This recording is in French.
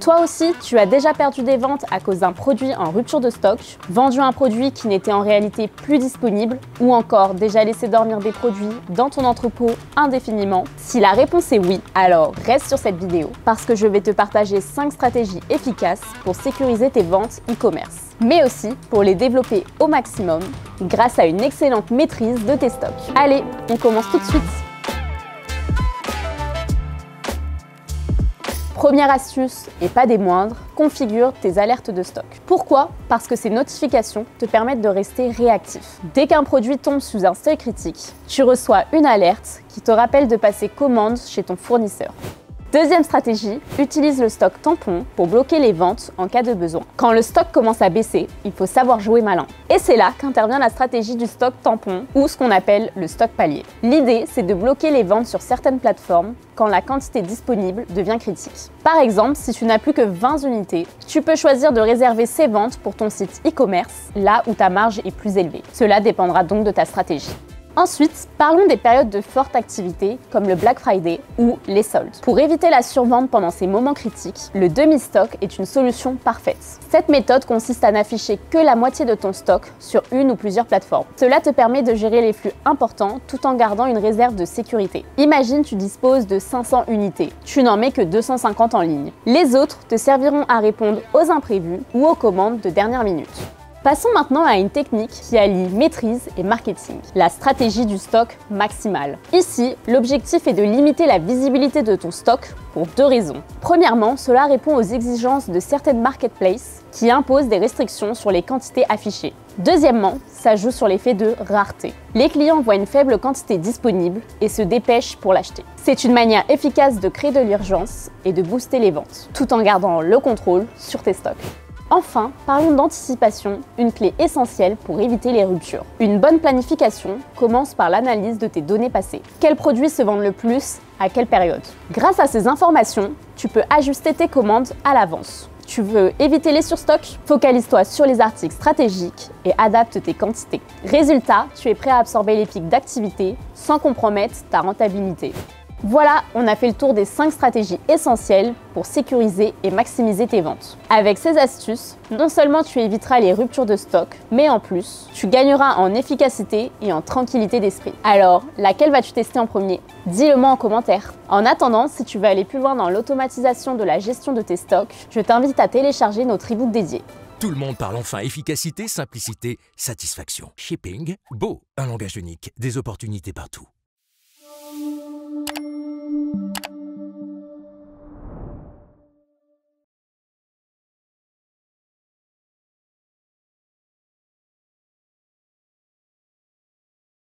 Toi aussi, tu as déjà perdu des ventes à cause d'un produit en rupture de stock, vendu un produit qui n'était en réalité plus disponible, ou encore déjà laissé dormir des produits dans ton entrepôt indéfiniment? Si la réponse est oui, alors reste sur cette vidéo parce que je vais te partager 5 stratégies efficaces pour sécuriser tes ventes e-commerce, mais aussi pour les développer au maximum grâce à une excellente maîtrise de tes stocks. Allez, on commence tout de suite. Première astuce, et pas des moindres, configure tes alertes de stock. Pourquoi? Parce que ces notifications te permettent de rester réactif. Dès qu'un produit tombe sous un seuil critique, tu reçois une alerte qui te rappelle de passer commande chez ton fournisseur. Deuxième stratégie, utilise le stock tampon pour bloquer les ventes en cas de besoin. Quand le stock commence à baisser, il faut savoir jouer malin. Et c'est là qu'intervient la stratégie du stock tampon ou ce qu'on appelle le stock palier. L'idée, c'est de bloquer les ventes sur certaines plateformes quand la quantité disponible devient critique. Par exemple, si tu n'as plus que 20 unités, tu peux choisir de réserver ces ventes pour ton site e-commerce, là où ta marge est plus élevée. Cela dépendra donc de ta stratégie. Ensuite, parlons des périodes de forte activité comme le Black Friday ou les soldes. Pour éviter la survente pendant ces moments critiques, le demi-stock est une solution parfaite. Cette méthode consiste à n'afficher que la moitié de ton stock sur une ou plusieurs plateformes. Cela te permet de gérer les flux importants tout en gardant une réserve de sécurité. Imagine tu disposes de 500 unités, tu n'en mets que 250 en ligne. Les autres te serviront à répondre aux imprévus ou aux commandes de dernière minute. Passons maintenant à une technique qui allie maîtrise et marketing, la stratégie du stock maximal. Ici, l'objectif est de limiter la visibilité de ton stock pour 2 raisons. Premièrement, cela répond aux exigences de certaines marketplaces qui imposent des restrictions sur les quantités affichées. Deuxièmement, ça joue sur l'effet de rareté. Les clients voient une faible quantité disponible et se dépêchent pour l'acheter. C'est une manière efficace de créer de l'urgence et de booster les ventes, tout en gardant le contrôle sur tes stocks. Enfin, parlons d'anticipation, une clé essentielle pour éviter les ruptures. Une bonne planification commence par l'analyse de tes données passées. Quels produits se vendent le plus, à quelle période? Grâce à ces informations, tu peux ajuster tes commandes à l'avance. Tu veux éviter les surstocks? Focalise-toi sur les articles stratégiques et adapte tes quantités. Résultat, tu es prêt à absorber les pics d'activité sans compromettre ta rentabilité. Voilà, on a fait le tour des 5 stratégies essentielles pour sécuriser et maximiser tes ventes. Avec ces astuces, non seulement tu éviteras les ruptures de stock, mais en plus, tu gagneras en efficacité et en tranquillité d'esprit. Alors, laquelle vas-tu tester en premier? Dis-le-moi en commentaire. En attendant, si tu veux aller plus loin dans l'automatisation de la gestion de tes stocks, je t'invite à télécharger notre e-book dédié. Tout le monde parle enfin efficacité, simplicité, satisfaction. Shipping, beau, un langage unique, des opportunités partout.